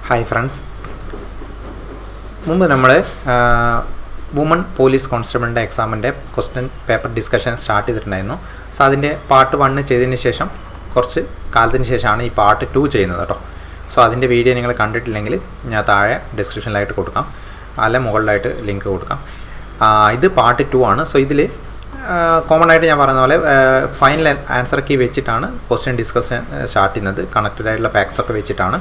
Hi friends, മുമ്പ് നമ്മൾ woman police കോൺസ്റ്റബിളിൻ്റെ എക്സാമിൻ്റെ ക്വസ്റ്റ്യൻ പേപ്പർ ഡിസ്കഷൻ സ്റ്റാർട്ട് ചെയ്തിട്ടുണ്ടായിരുന്നു. സോ അതിൻ്റെ പാർട്ട് 1 ചെയ്തതിന് ശേഷം കുറച്ച് കാലത്തിന് ശേഷമാണ് ഈ പാർട്ട് 2 ചെയ്യുന്നത് കേട്ടോ. സോ അതിൻ്റെ വീഡിയോ നിങ്ങൾ കണ്ടിട്ടില്ലെങ്കിൽ ഞാൻ താഴെ ഡിസ്ക്രിപ്ഷനിലായിട്ട് കൊടുക്കാം, അല്ല മുകളിലായിട്ട് ലിങ്ക് കൊടുക്കാം. ഇത് പാർട്ട് 2 ആണ്. സോ ഇതിൽ കോമൺ ആയിട്ട് ഞാൻ പറയുന്ന പോലെ ഫൈനൽ ആൻസർ കീ വെച്ചിട്ടാണ് ക്വസ്റ്റ്യൻ ഡിസ്കഷൻ സ്റ്റാർട്ട് ചെയ്യുന്നത്. കണക്റ്റഡ് ആയിട്ടുള്ള ഫാക്ട്സൊക്കെ വെച്ചിട്ടാണ്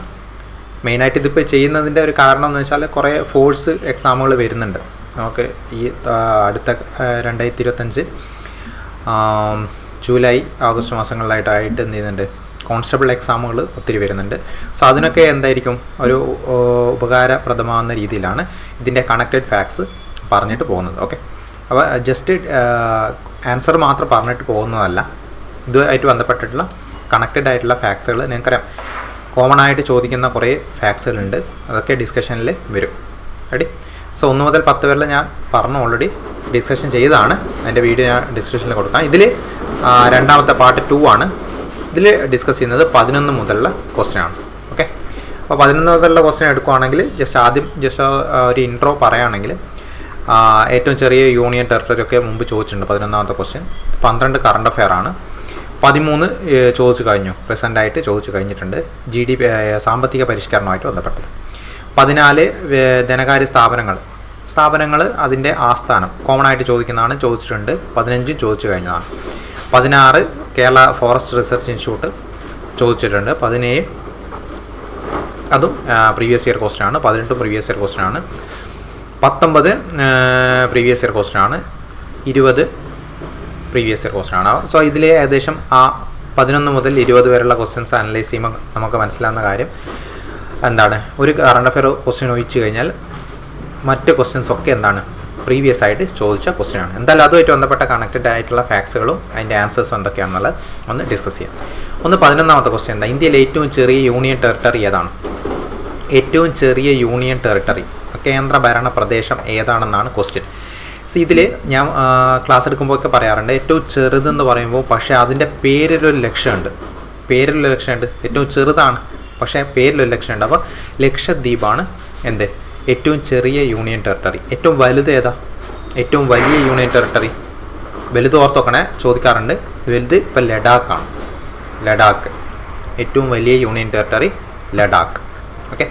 മെയിനായിട്ട് ഇതിപ്പോൾ ചെയ്യുന്നതിൻ്റെ ഒരു കാരണം എന്ന് വെച്ചാൽ കുറേ ഫോഴ്സ് എക്സാമുകൾ വരുന്നുണ്ട് നമുക്ക് ഈ അടുത്ത 2025 ജൂലൈ ആഗസ്റ്റ് മാസങ്ങളിലായിട്ട് എന്ത് ചെയ്യുന്നുണ്ട്, കോൺസ്റ്റബിൾ എക്സാമുകൾ ഒത്തിരി വരുന്നുണ്ട്. സോ അതിനൊക്കെ എന്തായിരിക്കും ഒരു ഉപകാരപ്രദമാകുന്ന രീതിയിലാണ് ഇതിൻ്റെ കണക്റ്റഡ് ഫാക്ട്സ് പറഞ്ഞിട്ട് പോകുന്നത്. ഓക്കെ, അപ്പോൾ ജസ്റ്റ് ആൻസർ മാത്രം പറഞ്ഞിട്ട് പോകുന്നതല്ല, ഇതുമായിട്ട് ബന്ധപ്പെട്ടിട്ടുള്ള കണക്റ്റഡ് ആയിട്ടുള്ള ഫാക്ട്സുകൾ നിങ്ങൾക്കറിയാം. കോമൺ ആയിട്ട് ചോദിക്കുന്ന കുറേ ഫാക്ട്സുകളുണ്ട്, അതൊക്കെ ഡിസ്കഷനിൽ വരും. റെഡി? സോ 1 മുതൽ 10 വരെ ഞാൻ പറഞ്ഞു, ഓൾറെഡി ഡിസ്കഷൻ ചെയ്തതാണ്. അതിൻ്റെ വീഡിയോ ഞാൻ ഡിസ്ക്രിപ്ഷനിൽ കൊടുക്കാം. ഇതിൽ രണ്ടാമത്തെ പാർട്ട് 2 ആണ്. ഇതിൽ ഡിസ്കസ് ചെയ്യുന്നത് 11 മുതലുള്ള ക്വസ്റ്റ്യൻ ആണ്. ഓക്കെ, അപ്പോൾ 11 മുതലുള്ള ക്വസ്റ്റ്യൻ എടുക്കുകയാണെങ്കിൽ ആദ്യം ഒരു ഇൻട്രോ പറയുകയാണെങ്കിൽ ഏറ്റവും ചെറിയ യൂണിയൻ ടെറിട്ടറി ഒക്കെ മുമ്പ് ചോദിച്ചിട്ടുണ്ട്. 11ാമത്തെ ക്വസ്റ്റ്യൻ 12 കറണ്ട് അഫെയർ ആണ്. 13 ചോദിച്ചു കഴിഞ്ഞു, പ്രസൻ്റായിട്ട് ചോദിച്ചു കഴിഞ്ഞിട്ടുണ്ട്, GDP സാമ്പത്തിക പരിഷ്കരണമായിട്ട് ബന്ധപ്പെട്ടത്. 14 ധനകാര്യ സ്ഥാപനങ്ങൾ അതിൻ്റെ ആസ്ഥാനം കോമൺ ആയിട്ട് ചോദിക്കുന്നതാണ്, ചോദിച്ചിട്ടുണ്ട്. 15 ചോദിച്ചു കഴിഞ്ഞതാണ്. 16 കേരള ഫോറസ്റ്റ് റിസർച്ച് ഇൻസ്റ്റിറ്റ്യൂട്ട് ചോദിച്ചിട്ടുണ്ട്. 17 അതും പ്രീവിയസ് ഇയർ ക്വസ്റ്റ്യൻ ആണ്. 18 പ്രീവിയസ് ഇയർ ക്വസ്റ്റ്യൻ ആണ്. 19 പ്രീവിയസ് ഇയർ ക്വസ്റ്റ്യൻ ആണ്. 20 പ്രീവിയസ് ഇയർ ക്വസ്റ്റ്യൻ ആണ്. സോ ഇതിൽ ഏകദേശം 11 മുതൽ 20 വരെയുള്ള ക്വസ്റ്റ്യൻസ് അനലൈസ് ചെയ്യുമ്പോൾ നമുക്ക് മനസ്സിലാവുന്ന കാര്യം എന്താണ്, ഒരു കറണ്ട് അഫെയർ ക്വസ്റ്റ്യൻ ഒഴിച്ചു കഴിഞ്ഞാൽ മറ്റ് ക്വസ്റ്റ്യൻസ് ഒക്കെ എന്താണ്, പ്രീവിയസ് ആയിട്ട് ചോദിച്ച ക്വസ്റ്റ്യൻ ആണ്. എന്തായാലും അതുമായിട്ട് ബന്ധപ്പെട്ട കണക്റ്റഡ് ആയിട്ടുള്ള ഫാക്ട്സുകളും അതിൻ്റെ ആൻസേഴ്സും എന്തൊക്കെയാണെന്നുള്ളത് ഒന്ന് ഡിസ്കസ് ചെയ്യാം. 11ാമത്തെ ക്വസ്റ്റ്യൻ എന്താ, ഇന്ത്യയിലെ ഏറ്റവും ചെറിയ യൂണിയൻ ടെറിട്ടറി ഏതാണ്? ഏറ്റവും ചെറിയ യൂണിയൻ ടെറിട്ടറി, കേന്ദ്രഭരണ പ്രദേശം ഏതാണെന്നാണ് ക്വസ്റ്റ്യൻ. സോ ഇതിൽ ഞാൻ ക്ലാസ് എടുക്കുമ്പോഴൊക്കെ പറയാറുണ്ട്, ഏറ്റവും ചെറുതെന്ന് പറയുമ്പോൾ പക്ഷേ അതിൻ്റെ പേരിലൊരു ലക്ഷ്യമുണ്ട്. ഏറ്റവും ചെറുതാണ്, പക്ഷേ പേരിലൊരു ലക്ഷ്യമുണ്ട്. അപ്പോൾ ലക്ഷദ്വീപാണ് എന്ത്, ഏറ്റവും ചെറിയ യൂണിയൻ ടെറിട്ടറി. ഏറ്റവും വലുത് ഏതാ? ഏറ്റവും വലിയ യൂണിയൻ ടെറിട്ടറി വലുത് ഓർത്തോക്കണേ, ചോദിക്കാറുണ്ട്. വലുത് ഇപ്പോൾ ലഡാക്കാണ്. ലഡാക്ക് ഏറ്റവും വലിയ union territory Ladakh. Okay,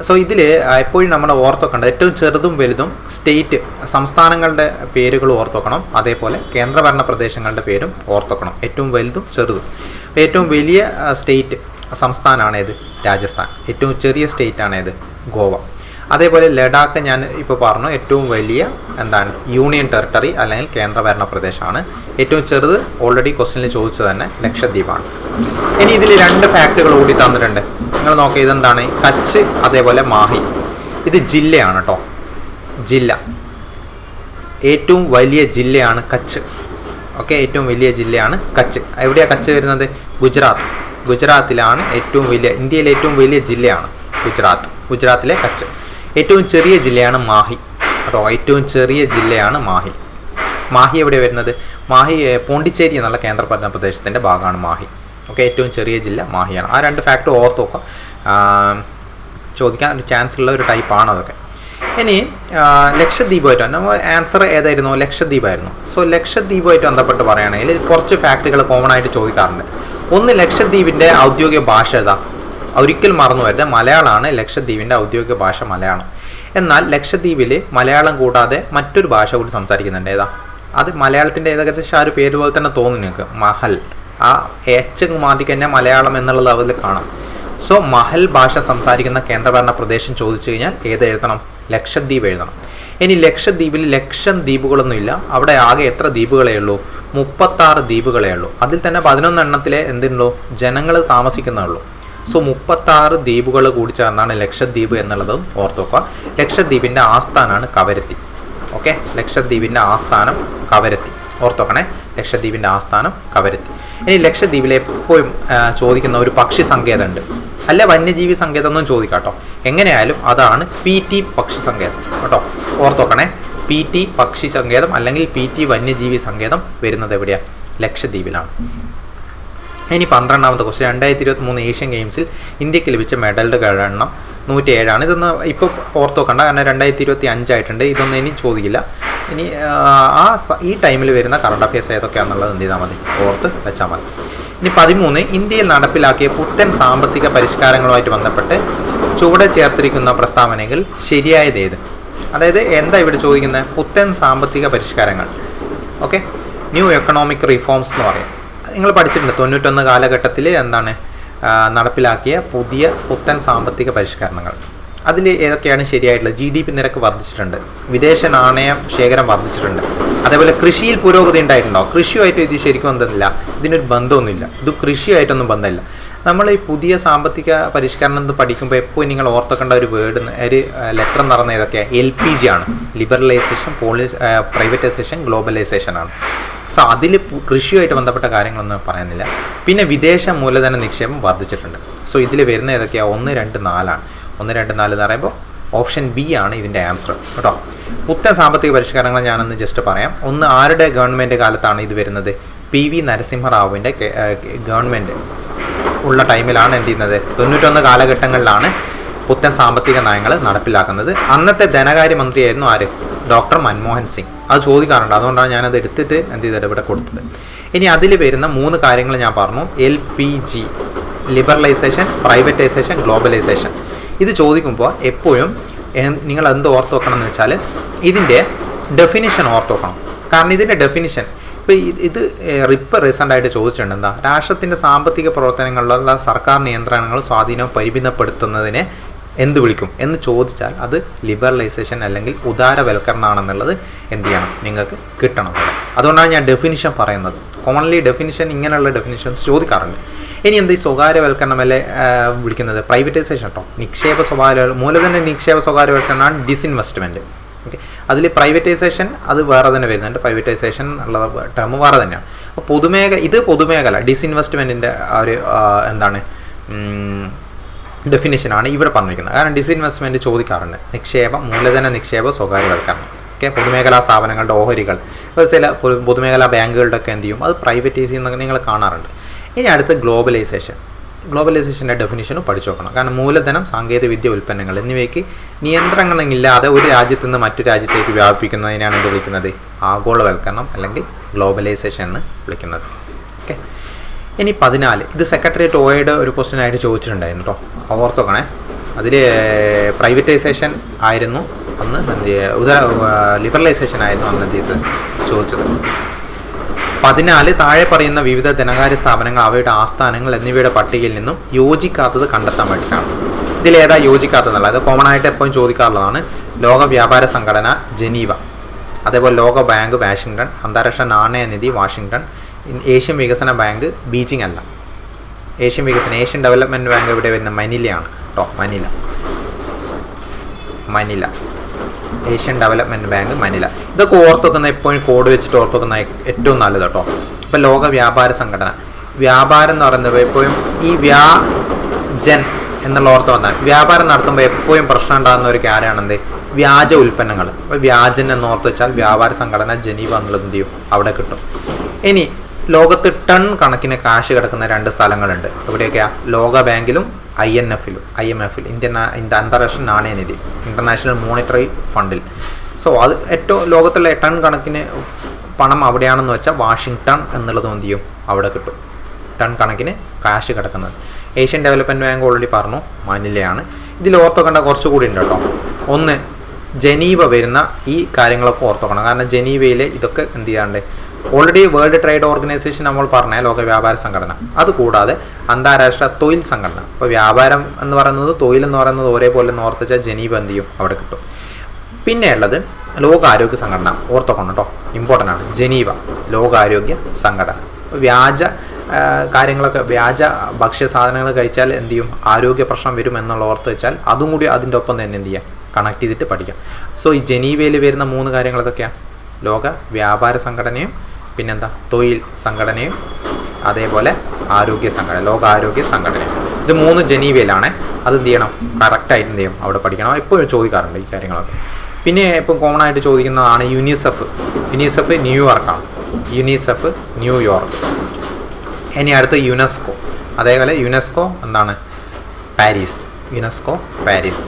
so ഇതിൽ എപ്പോഴും നമ്മൾ ഓർത്തോക്കേണ്ടത് ഏറ്റവും ചെറുതും വലുതും സ്റ്റേറ്റ് സംസ്ഥാനങ്ങളുടെ പേരുകൾ ഓർത്തോക്കണം, അതേപോലെ കേന്ദ്രഭരണ പ്രദേശങ്ങളുടെ പേരും ഓർത്തോക്കണം, ഏറ്റവും വലുതും ചെറുതും. ഏറ്റവും വലിയ സ്റ്റേറ്റ് സംസ്ഥാനമാണ് ഏത്? രാജസ്ഥാൻ. ഏറ്റവും ചെറിയ സ്റ്റേറ്റ് ആണ് ഏത്? ഗോവ. അതേപോലെ ലഡാക്ക് ഞാൻ ഇപ്പോൾ പറഞ്ഞു, ഏറ്റവും വലിയ എന്താണ്, യൂണിയൻ ടെറിട്ടറി അല്ലെങ്കിൽ കേന്ദ്രഭരണ പ്രദേശമാണ്. ഏറ്റവും ചെറുത് ഓൾറെഡി ക്വസ്റ്റ്യനിൽ ചോദിച്ചത് തന്നെ ലക്ഷദ്വീപാണ്. ഇനി ഇതിൽ 2 ഫാക്റ്റുകൾ കൂടി തന്നിട്ടുണ്ട്, നിങ്ങൾ നോക്കുക. ഇതെന്താണ്? കച്ച്, അതേപോലെ മാഹി. ഇത് ജില്ലയാണ് കേട്ടോ, ജില്ല. ഏറ്റവും വലിയ ജില്ലയാണ് കച്ച്. ഓക്കെ, ഏറ്റവും വലിയ ജില്ലയാണ് കച്ച്. എവിടെയാണ് കച്ച് വരുന്നത്? ഗുജറാത്തിലാണ് ഏറ്റവും വലിയ, ഇന്ത്യയിലെ ഏറ്റവും വലിയ ജില്ലയാണ് ഗുജറാത്തിലെ കച്ച്. ഏറ്റവും ചെറിയ ജില്ലയാണ് മാഹി കേട്ടോ, ഏറ്റവും ചെറിയ ജില്ലയാണ് മാഹി. മാഹി എവിടെ വരുന്നത്? മാഹി പോണ്ടിച്ചേരി എന്നുള്ള കേന്ദ്രഭരണ പ്രദേശത്തിൻ്റെ ഭാഗമാണ് മാഹി. ഓക്കെ, ഏറ്റവും ചെറിയ ജില്ല മാഹിയാണ്. ആ 2 ഫാക്ട് ഓർത്ത് നോക്കുക, ചോദിക്കാൻ ചാൻസ് ഉള്ള ഒരു ടൈപ്പാണ് അതൊക്കെ. ഇനി ലക്ഷദ്വീപുമായിട്ട് നമ്മൾ ആൻസർ ഏതായിരുന്നു? ലക്ഷദ്വീപായിരുന്നു. സോ ലക്ഷദ്വീപുമായിട്ട് ബന്ധപ്പെട്ട് പറയുകയാണെങ്കിൽ കുറച്ച് ഫാക്റ്റുകൾ കോമൺ ആയിട്ട് ചോദിക്കാറുണ്ട്. ഒന്ന്, ലക്ഷദ്വീപിൻ്റെ ഔദ്യോഗിക ഭാഷ ഏതാ? ഒരിക്കലും മറന്നു വരുന്നത് മലയാളമാണ്. ലക്ഷദ്വീപിൻ്റെ ഔദ്യോഗിക ഭാഷ മലയാളം. എന്നാൽ ലക്ഷദ്വീപിൽ മലയാളം കൂടാതെ മറ്റൊരു ഭാഷ കൂടി സംസാരിക്കുന്നുണ്ട്. ഏതാ അത്? മലയാളത്തിൻ്റെ ഏകദേശം ആ ഒരു പേര് പോലെ തന്നെ തോന്നും നിങ്ങൾക്ക്, മഹൽ. ആ എച്ച് മാറ്റി തന്നെ മലയാളം എന്നുള്ളത് അതിൽ കാണാം. സോ മഹൽ ഭാഷ സംസാരിക്കുന്ന കേന്ദ്രഭരണ പ്രദേശം ചോദിച്ചു കഴിഞ്ഞാൽ ഏത് എഴുതണം? ലക്ഷദ്വീപ് എഴുതണം. ഇനി ലക്ഷദ്വീപിൽ ലക്ഷം ദ്വീപുകളൊന്നുമില്ല, അവിടെ ആകെ എത്ര ദ്വീപുകളേ ഉള്ളൂ? 36 ദ്വീപുകളേ ഉള്ളൂ. അതിൽ തന്നെ 11 എണ്ണത്തിലെ എന്തിനുള്ളൂ? ജനങ്ങൾ താമസിക്കുന്നുള്ളൂ. സോ 36 ദ്വീപുകൾ കൂടി ചേർന്നാണ് ലക്ഷദ്വീപ് എന്നുള്ളതും ഓർത്ത് വെക്കുക. ലക്ഷദ്വീപിൻ്റെ ആസ്ഥാനമാണ് കവരത്തി. ഓക്കെ, ലക്ഷദ്വീപിൻ്റെ ആസ്ഥാനം കവരത്തി, ഓർത്ത് വെക്കണേ. ലക്ഷദ്വീപിൻ്റെ ആസ്ഥാനം കവരത്തി. ഇനി ലക്ഷദ്വീപിൽ എപ്പോഴും ചോദിക്കുന്ന ഒരു പക്ഷി സങ്കേതമുണ്ട്, അല്ല വന്യജീവി സങ്കേതം എന്നും ചോദിക്കാം കേട്ടോ. എങ്ങനെയായാലും അതാണ് PT പക്ഷി സങ്കേതം കേട്ടോ, ഓർത്ത് വെക്കണേ. PT പക്ഷി സങ്കേതം അല്ലെങ്കിൽ PT വന്യജീവി സങ്കേതം വരുന്നത് എവിടെയാണ്? ലക്ഷദ്വീപിലാണ്. ഇനി 12ാമത്തെ ക്വസ്റ്റ്യൻ, 2023 ഏഷ്യൻ ഗെയിംസിൽ ഇന്ത്യക്ക് ലഭിച്ച മെഡലുകളുടെ എണ്ണം 107 ഇതൊന്ന് ഇപ്പോൾ ഓർത്ത് വെക്കണ്ട, കാരണം 2025 ആയിട്ടുണ്ട്. ഇതൊന്നും ഇനി ചോദിക്കില്ല. ഇനി ഈ ടൈമിൽ വരുന്ന കറണ്ട് അഫയേഴ്സ് ഏതൊക്കെയാണെന്നുള്ളത് എന്ത് ചെയ്താൽ മതി, ഓർത്ത് വെച്ചാൽ മതി. ഇനി 13, ഇന്ത്യയിൽ നടപ്പിലാക്കിയ പുത്തൻ സാമ്പത്തിക പരിഷ്കാരങ്ങളുമായിട്ട് ബന്ധപ്പെട്ട് ചുവടെ ചേർത്തിരിക്കുന്ന പ്രസ്താവനകൾ ശരിയായതേത്? അതായത് എന്താ ഇവിടെ ചോദിക്കുന്നത്, പുത്തൻ സാമ്പത്തിക പരിഷ്കാരങ്ങൾ. ഓക്കെ, ന്യൂ എക്കണോമിക് റിഫോംസ് എന്ന് പറയും. നിങ്ങൾ പഠിച്ചിട്ടുണ്ട് 91 കാലഘട്ടത്തിൽ എന്താണ് നടപ്പിലാക്കിയ പുത്തൻ സാമ്പത്തിക പരിഷ്കരണങ്ങൾ. അതിൽ ഏതൊക്കെയാണ് ശരിയായിട്ടുള്ളത്? GDP നിരക്ക് വർദ്ധിച്ചിട്ടുണ്ട്, വിദേശ നാണയ ശേഖരം വർദ്ധിച്ചിട്ടുണ്ട്, അതേപോലെ കൃഷിയിൽ പുരോഗതി ഉണ്ടായിട്ടുണ്ടോ? കൃഷിയുമായിട്ട് ഇത് ശരിക്കും എന്തെന്നില്ല, ഇതിനൊരു ബന്ധമൊന്നുമില്ല. ഇത് കൃഷിയായിട്ടൊന്നും ബന്ധമില്ല. നമ്മൾ ഈ പുതിയ സാമ്പത്തിക പരിഷ്കരണം എന്ന് പഠിക്കുമ്പോൾ എപ്പോഴും നിങ്ങൾ ഓർത്തേക്കേണ്ട ഒരു വേർഡ്, ഒരു ലെറ്റർ എന്ന് പറയുന്നത് ഏതൊക്കെയാണ്? LPG ആണ്. ലിബറലൈസേഷൻ, പ്രൈവറ്റൈസേഷൻ, ഗ്ലോബലൈസേഷൻ ആണ്. സോ അതിൽ കൃഷിയുമായിട്ട് ബന്ധപ്പെട്ട കാര്യങ്ങളൊന്നും പറയുന്നില്ല. പിന്നെ വിദേശ മൂലധന നിക്ഷേപം വർദ്ധിച്ചിട്ടുണ്ട്. സോ ഇതിൽ വരുന്ന ഏതൊക്കെയാണ്? 1, 2, 4 ആണ്. 1, 2, 4 എന്ന് പറയുമ്പോൾ ഓപ്ഷൻ ബി ആണ് ഇതിൻ്റെ ആൻസർ കേട്ടോ. പുത്തൻ സാമ്പത്തിക പരിഷ്കാരങ്ങൾ ഞാനൊന്ന് ജസ്റ്റ് പറയാം. ഒന്ന്, ആരുടെ ഗവൺമെൻറ് കാലത്താണ് ഇത് വരുന്നത്? PV നരസിംഹറാവുവിൻ്റെ ഗവൺമെൻറ് ഉള്ള ടൈമിലാണ് എന്ത് ചെയ്യുന്നത്, 91 കാലഘട്ടങ്ങളിലാണ് പുത്തൻ സാമ്പത്തിക നയങ്ങൾ നടപ്പിലാക്കുന്നത്. അന്നത്തെ ധനകാര്യമന്ത്രിയായിരുന്നു ആര്? ഡോക്ടർ മൻമോഹൻ സിംഗ്. അത് ചോദിക്കാറുണ്ട്, അതുകൊണ്ടാണ് ഞാനത് എടുത്തിട്ട് എന്ത് ചെയ്തത് ഇവിടെ കൊടുത്തത്. ഇനി അതിൽ വരുന്ന 3 കാര്യങ്ങൾ ഞാൻ പറഞ്ഞു. LPG, liberalisation, privatisation, globalisation. ഇത് ചോദിക്കുമ്പോൾ എപ്പോഴും നിങ്ങൾ എന്ത് ഓർത്ത് വെക്കണം എന്ന് വെച്ചാൽ ഇതിൻ്റെ ഡെഫിനിഷൻ ഓർത്ത് വെക്കണം. കാരണം ഇതിൻ്റെ ഡെഫിനിഷൻ ഇപ്പോൾ ഇത് റീസെൻ്റായിട്ട് ചോദിച്ചിട്ടുണ്ട്. എന്താ? രാഷ്ട്രത്തിൻ്റെ സാമ്പത്തിക പ്രവർത്തനങ്ങളിലുള്ള സർക്കാർ നിയന്ത്രണങ്ങൾ സ്വാധീനം പരിമിതപ്പെടുത്തുന്നതിനെ എന്ത് വിളിക്കും എന്ന് ചോദിച്ചാൽ അത് ലിബറലൈസേഷൻ അല്ലെങ്കിൽ ഉദാരവൽക്കരണമാണെന്നുള്ളത് എന്ത് ചെയ്യണം, നിങ്ങൾക്ക് കിട്ടണം. അതുകൊണ്ടാണ് ഞാൻ ഡെഫിനിഷൻ പറയുന്നത്. കോമൺലി ഡെഫിനിഷൻ ഇങ്ങനെയുള്ള ഡെഫിനിഷൻസ് ചോദിക്കാറുണ്ട്. ഇനി എന്ത്, ഈ സ്വകാര്യവൽക്കരണം അല്ലേ വിളിക്കുന്നത്? പ്രൈവറ്റൈസേഷൻ കേട്ടോ. മൂലധന നിക്ഷേപ സ്വകാര്യവൽക്കരണമാണ് ഡിസ്ഇൻവെസ്റ്റ്മെൻറ്റ്. ഓക്കെ, അതിൽ പ്രൈവറ്റൈസേഷൻ അത് വേറെ തന്നെ വരുന്നുണ്ട്. പ്രൈവറ്റൈസേഷൻ ഉള്ള ടേം വേറെ തന്നെയാണ്. അപ്പോൾ പൊതുമേഖല ഡിസ്ഇൻവെസ്റ്റ്മെൻറ്റിൻ്റെ ഒരു എന്താണ് ഡെഫിനിഷനാണ് ഇവിടെ പറഞ്ഞിരിക്കുന്നത്. കാരണം ഡിസ്ഇൻവെസ്റ്റ്മെൻറ്റ് ചോദിക്കാറുണ്ട്. മൂലധന നിക്ഷേപ സ്വകാര്യവൽക്കരണം. ഓക്കെ, പൊതുമേഖലാ സ്ഥാപനങ്ങളുടെ ഓഹരികൾ, ചില പൊതുമേഖലാ ബാങ്കുകളുടെ ഒക്കെ എന്ത് ചെയ്യും, അത് പ്രൈവറ്റൈസ് ചെയ്യുന്നതൊക്കെ നിങ്ങൾ കാണാറുണ്ട്. ഇനി അടുത്ത് ഗ്ലോബലൈസേഷൻ്റെ ഡെഫിനിഷനും പഠിച്ചു നോക്കണം. കാരണം മൂലധനം, സാങ്കേതികവിദ്യ, ഉൽപ്പന്നങ്ങൾ എന്നിവയ്ക്ക് നിയന്ത്രണങ്ങളില്ലാതെ ഒരു രാജ്യത്ത് നിന്ന് മറ്റു രാജ്യത്തേക്ക് വ്യാപിപ്പിക്കുന്നതിനാണ് എന്ത് വിളിക്കുന്നത്? ആഗോളവൽക്കരണം അല്ലെങ്കിൽ ഗ്ലോബലൈസേഷൻ എന്ന് വിളിക്കുന്നത്. ഓക്കെ, ഇനി 14, ഇത് സെക്രട്ടേറിയറ്റ് OAയുടെ ഒരു ക്വസ്റ്റ്യൻ ആയിട്ട് ചോദിച്ചിട്ടുണ്ടായിരുന്നു കേട്ടോ. ഓർത്ത് നോക്കണേ. അതിൽ പ്രൈവറ്റൈസേഷൻ ആയിരുന്നു അന്ന്, ലിബറലൈസേഷൻ ആയിരുന്നു അന്ന് എന്ത് ചെയ്ത് ചോദിച്ചത്. 14, താഴെ പറയുന്ന വിവിധ ധനകാര്യ സ്ഥാപനങ്ങൾ അവയുടെ ആസ്ഥാനങ്ങൾ എന്നിവയുടെ പട്ടികയിൽ നിന്നും യോജിക്കാത്തത് കണ്ടെത്താൻ വേണ്ടിയിട്ടാണ്. ഇതിലേതാ യോജിക്കാത്തതെന്നുള്ളത്? അത് കോമൺ ആയിട്ട് എപ്പോഴും ചോദിക്കാറുള്ളതാണ്. ലോക വ്യാപാര സംഘടന ജനീവ, അതേപോലെ ലോക ബാങ്ക് വാഷിങ്ടൺ, അന്താരാഷ്ട്ര നാണയനിധി വാഷിങ്ടൺ, ഏഷ്യൻ വികസന ബാങ്ക് ബീജിംഗ് അല്ല. ഏഷ്യൻ ഡെവലപ്മെൻറ്റ് ബാങ്ക് ഇവിടെ വരുന്ന മനിലയാണ് കേട്ടോ. Manila Asian development bank Manila. ഇതൊക്കെ ഓർത്ത് വെക്കുന്ന, എപ്പോഴും കോഡ് വെച്ചിട്ട് ഓർത്ത് വെക്കുന്ന ഏറ്റവും നല്ലത് കേട്ടോ. ഇപ്പോൾ ലോക വ്യാപാര സംഘടന, വ്യാപാരം എന്ന് പറയുന്നത് എപ്പോഴും ഈ വ്യാജൻ എന്നുള്ള ഓർത്ത് വന്നാൽ വ്യാപാരം നടത്തുമ്പോൾ എപ്പോഴും പ്രശ്നം ഉണ്ടാകുന്ന ഒരു കാര്യമാണെന്ത്? വ്യാജ ഉൽപ്പന്നങ്ങൾ. അപ്പോൾ വ്യാജൻ എന്ന് ഓർത്ത് വെച്ചാൽ വ്യാപാര സംഘടന ജനീവ എന്നുള്ളത് എന്ത് ചെയ്യും, അവിടെ കിട്ടും. ഇനി ലോകത്ത് ടൺ കണക്കിന് കാശ് കിടക്കുന്ന 2 സ്ഥലങ്ങളുണ്ട്. എവിടെയൊക്കെയാണ്? ലോക ബാങ്കിലും IMFിലും ഇന്ത്യൻ അന്താരാഷ്ട്ര നാണയനിധി, ഇന്റർനാഷണൽ മോണിറ്ററി ഫണ്ടിൽ. സോ അത് ഏറ്റവും ലോകത്തുള്ള ടൺ കണക്കിന് പണം അവിടെയാണെന്ന് വെച്ചാൽ വാഷിങ്ടൺ എന്നുള്ളത് എന്ത് ചെയ്യും, അവിടെ കിട്ടും. ടൺ കണക്കിന് കാശ് കിടക്കുന്നത്. ഏഷ്യൻ ഡെവലപ്മെൻറ്റ് ബാങ്ക് ഓൾറെഡി പറഞ്ഞു, മനിലയാണ്. ഇതിൽ ഓർത്തുവെക്കേണ്ട കുറച്ചുകൂടി ഉണ്ട് കേട്ടോ. ഒന്ന്, ജനീവ വരുന്ന ഈ കാര്യങ്ങളൊക്കെ ഓർത്തുവെക്കണം. കാരണം ജനീവയിലെ ഇതൊക്കെ എന്ത് ചെയ്യാണ്ട് ഓൾറെഡി വേൾഡ് ട്രേഡ് ഓർഗനൈസേഷൻ നമ്മൾ പറഞ്ഞ ലോക വ്യാപാര സംഘടന, അതുകൂടാതെ അന്താരാഷ്ട്ര തൊഴിൽ സംഘടന. അപ്പോൾ വ്യാപാരം എന്ന് പറയുന്നത് തൊഴിൽ എന്ന് പറയുന്നത് ഒരേപോലെ ഓർത്ത് വെച്ചാൽ ജനീവ എന്ത് ചെയ്യും, അവിടെ കിട്ടും. പിന്നെ ഉള്ളത് ലോകാരോഗ്യ സംഘടന, ഓർത്തോക്കണം കേട്ടോ, ഇമ്പോർട്ടൻ്റ് ആണ്. ജനീവ ലോകാരോഗ്യ സംഘടന. വ്യാജ കാര്യങ്ങളൊക്കെ, വ്യാജ ഭക്ഷ്യസാധനങ്ങൾ കഴിച്ചാൽ എന്ത് ചെയ്യും, ആരോഗ്യ പ്രശ്നം വരും എന്നുള്ള ഓർത്ത് വെച്ചാൽ അതും കൂടി അതിൻ്റെ ഒപ്പം തന്നെ എന്ത് ചെയ്യാം, കണക്ട് ചെയ്തിട്ട് പഠിക്കാം. സോ ഈ ജനീവയിൽ വരുന്ന 3 കാര്യങ്ങൾ ഇതൊക്കെയാണ്. ലോക വ്യാപാര സംഘടനയും പിന്നെന്താ തൊഴിൽ സംഘടനയും അതേപോലെ ആരോഗ്യ സംഘടന, ലോകാരോഗ്യ സംഘടനയും. ഇത് 3 ജനീവയിലാണ്. അത് എന്ത് ചെയ്യണം, കറക്റ്റായിട്ട് എന്ത് ചെയ്യും, അവിടെ പഠിക്കണം. എപ്പോഴും ചോദിക്കാറുണ്ട് ഈ കാര്യങ്ങളൊക്കെ. പിന്നെ ഇപ്പം കോമൺ ആയിട്ട് ചോദിക്കുന്നതാണ് യുനിസെഫ്. യുനിസെഫ് ന്യൂയോർക്കാണ്. UNICEF New York. ഇനി അടുത്ത് യുനെസ്കോ. അതേപോലെ യുനെസ്കോ എന്താണ്, പാരീസ്. UNESCO Paris.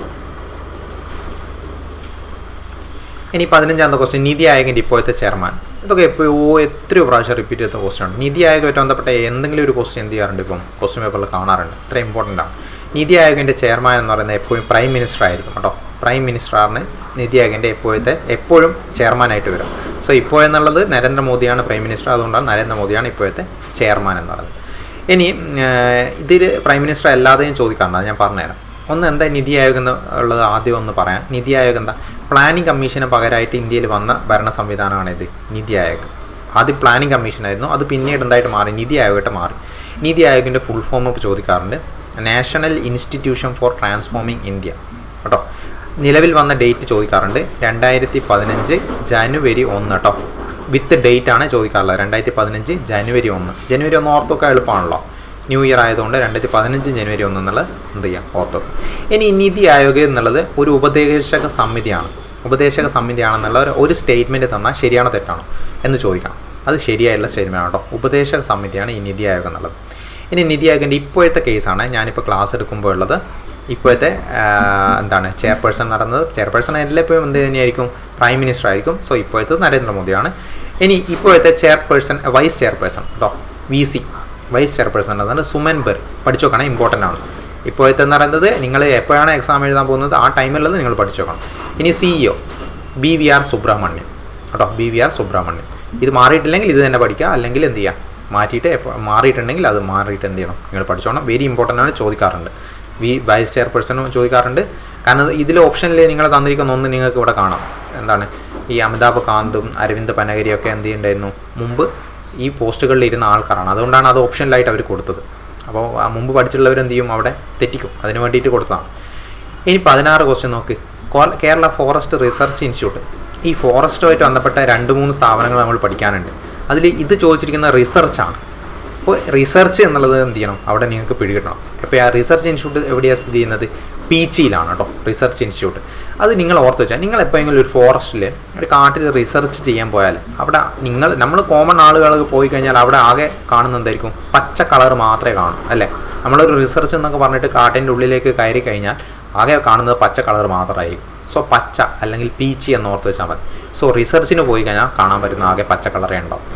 ഇനി 15ാമത്തെ ക്വസ്റ്റ്യൻ, നീതി ആയോഗിൻ്റെ ഇപ്പോഴത്തെ ചെയർമാൻ. ഇതൊക്കെ എത്രയോ പ്രാവശ്യം റിപ്പീറ്റ് ചെയ്ത ക്വസ്റ്റ്യൻ ആണ്. നീതി ആയോഗമായിട്ട് ബന്ധപ്പെട്ട എന്തെങ്കിലും ഒരു ക്വസ്റ്റ്യൻ എന്ത് ചെയ്യാറുണ്ട്, ഇപ്പം ക്വസ്റ്റ്യൻ പേപ്പറിൽ കാണാറുണ്ട്. ഇത്ര ഇമ്പോർട്ടൻ്റ് ആണ്. നീതി ആയോഗിൻ്റെ ചെയർമാൻ എന്ന് പറയുന്നത് എപ്പോഴും പ്രൈം മിനിസ്റ്റർ ആയിരിക്കും കേട്ടോ. പ്രൈം മിനിസ്റ്ററാണ് നീതി ആയോഗിൻ്റെ എപ്പോഴും ചെയർമാനായിട്ട് വരും. സോ ഇപ്പോഴെന്നുള്ളത് നരേന്ദ്രമോദിയാണ് പ്രൈം മിനിസ്റ്റർ, അതുകൊണ്ടാണ് നരേന്ദ്രമോദിയാണ് ഇപ്പോഴത്തെ ചെയർമാൻ എന്ന് പറയുന്നത്. ഇനി ഇതിൽ പ്രൈം മിനിസ്റ്റർ അല്ലാതെയും ചോദിക്കാറുണ്ട്, അത് ഞാൻ പറഞ്ഞുതരാം. ഒന്ന് എന്താ നീതി ആയോഗ് എന്നുള്ളത് ആദ്യം ഒന്ന് പറയാം. നീതി ആയോഗ് എന്താ, പ്ലാനിംഗ് കമ്മീഷന് പകരമായിട്ട് ഇന്ത്യയിൽ വന്ന ഭരണ സംവിധാനമാണ് ഇത് നീതി ആയോഗ്. ആദ്യം പ്ലാനിംഗ് കമ്മീഷനായിരുന്നു, അത് പിന്നീട് എന്തായിട്ട് മാറി, നീതി ആയോഗായിട്ട് മാറി. നീതി ആയോഗിൻ്റെ ഫുൾ ഫോം ചോദിക്കാറുണ്ട്, national institution for transforming India കേട്ടോ. നിലവിൽ വന്ന ഡേറ്റ് ചോദിക്കാറുണ്ട് 2015 ജനുവരി 1 കേട്ടോ. വിത്ത് ഡേറ്റ് ആണ് ചോദിക്കാറുള്ളത്. 2015 ജനുവരി 1. ജനുവരി 1 ഓർത്തൊക്കെ എളുപ്പമാണല്ലോ, ന്യൂ ഇയർ ആയതുകൊണ്ട് 2015 ജനുവരി 1 എന്നുള്ളത് എന്ത് ചെയ്യാം, ഓർത്തൊക്കെ. ഇനി നീതി ആയോഗ് എന്നുള്ളത് ഒരു ഉപദേശക സമിതിയാണെന്നുള്ള ഒരു സ്റ്റേറ്റ്മെൻറ്റ് തന്നാൽ ശരിയാണോ തെറ്റാണോ എന്ന് ചോദിക്കണം. അത് ശരിയായുള്ള സ്റ്റേറ്റ്മെൻ്റ് ആണ് കേട്ടോ. ഉപദേശക സമിതിയാണ് ഈ നീതി ആയോഗ് എന്നുള്ളത്. ഇനി നീതി ആയോഗിൻ്റെ ഇപ്പോഴത്തെ കേസാണ് ഞാനിപ്പോൾ ക്ലാസ് എടുക്കുമ്പോൾ ഉള്ളത്. ഇപ്പോഴത്തെ ചെയർപേഴ്സൺ നടന്നത്, ചെയർപേഴ്സൺ എല്ലായ്പ്പോഴും എന്ത് തന്നെയായിരിക്കും, പ്രൈം മിനിസ്റ്റർ ആയിരിക്കും. സോ ഇപ്പോഴത്തെ നരേന്ദ്രമോദിയാണ്. ഇനി ഇപ്പോഴത്തെ വൈസ് ചെയർപേഴ്സൺ കേട്ടോ, VC വൈസ് ചെയർപേഴ്സൺ എന്നതാണ് സുമൻ ബെർ. പഠിച്ചു നോക്കണം, ഇമ്പോർട്ടൻ്റ് ആണ്. ഇപ്പോഴത്തെ എന്ന് പറയുന്നത് നിങ്ങൾ എപ്പോഴാണ് എക്സാം എഴുതാൻ പോകുന്നത് ആ ടൈമിലുള്ളത് നിങ്ങൾ പഠിച്ചു നോക്കണം. ഇനി CEO BVR സുബ്രഹ്മണ്യം കേട്ടോ, BVR സുബ്രഹ്മണ്യം. ഇത് മാറിയിട്ടില്ലെങ്കിൽ ഇത് തന്നെ പഠിക്കുക, അല്ലെങ്കിൽ എന്ത് ചെയ്യുക, മാറിയിട്ടുണ്ടെങ്കിൽ അത് മാറിയിട്ട് എന്ത് ചെയ്യണം, നിങ്ങൾ പഠിച്ചോണം. വെരി ഇമ്പോർട്ടൻ്റ് ആണ്, ചോദിക്കാറുണ്ട്. വൈസ് ചെയർപേഴ്സണും ചോദിക്കാറുണ്ട്. കാരണം ഇതിൽ ഓപ്ഷനിൽ നിങ്ങൾ തന്നിരിക്കുന്ന ഒന്ന് നിങ്ങൾക്ക് ഇവിടെ കാണാം. ഈ അമിതാഭ് കാന്തും അരവിന്ദ് പനഗരിയൊക്കെ എന്ത് ചെയ്യുന്നുണ്ടായിരുന്നു, മുമ്പ് ഈ പോസ്റ്റുകളിൽ ഇരുന്ന ആൾക്കാരാണ്. അതുകൊണ്ടാണ് അത് ഓപ്ഷനിലായിട്ട് അവർ കൊടുത്തത്. അപ്പോൾ മുമ്പ് പഠിച്ചിട്ടുള്ളവർ എന്ത് ചെയ്യും, അവിടെ തെറ്റിക്കും. അതിന് വേണ്ടിയിട്ട് കൊടുത്തതാണ്. ഇനി 16 ക്വസ്റ്റ്യൻ നോക്ക്. Kerala forest research institute. ഈ ഫോറസ്റ്റുമായിട്ട് ബന്ധപ്പെട്ട 2-3 സ്ഥാപനങ്ങൾ നമ്മൾ പഠിക്കാനുണ്ട്. അതിൽ ഇത് ചോദിച്ചിരിക്കുന്ന റിസർച്ചാണ്. അപ്പോൾ റിസർച്ച് എന്നുള്ളത് എന്ത് ചെയ്യണം, അവിടെ നിങ്ങൾക്ക് പിടികിട്ടണം. അപ്പോൾ ആ റിസർച്ച് ഇൻസ്റ്റിറ്റ്യൂട്ട് എവിടെയാണ് സ്ഥിതി ചെയ്യുന്നത്, പീച്ചിയിലാണ് കേട്ടോ റിസർച്ച് ഇൻസ്റ്റിറ്റ്യൂട്ട്. അത് നിങ്ങൾ ഓർത്ത് വെച്ചാൽ, നിങ്ങൾ എപ്പോഴെങ്കിലും ഒരു ഫോറസ്റ്റിൽ ഒരു കാട്ടിൽ റിസർച്ച് ചെയ്യാൻ പോയാൽ അവിടെ നമ്മൾ കോമൺ ആളുകൾക്ക് പോയി കഴിഞ്ഞാൽ അവിടെ ആകെ കാണുന്നത് എന്തായിരിക്കും, പച്ച കളർ മാത്രമേ കാണൂ അല്ലേ. നമ്മളൊരു റിസർച്ച് എന്നൊക്കെ പറഞ്ഞിട്ട് കാട്ടിൻ്റെ ഉള്ളിലേക്ക് കയറി കഴിഞ്ഞാൽ ആകെ കാണുന്നത് പച്ച കളർ മാത്രമായിരിക്കും. സോ പച്ച അല്ലെങ്കിൽ പീച്ചി എന്ന് ഓർത്ത് വെച്ചാൽ മതി. സോ റിസർച്ചിന് പോയി കഴിഞ്ഞാൽ കാണാൻ പറ്റുന്ന ആകെ പച്ച കളറേ ഉണ്ടാവും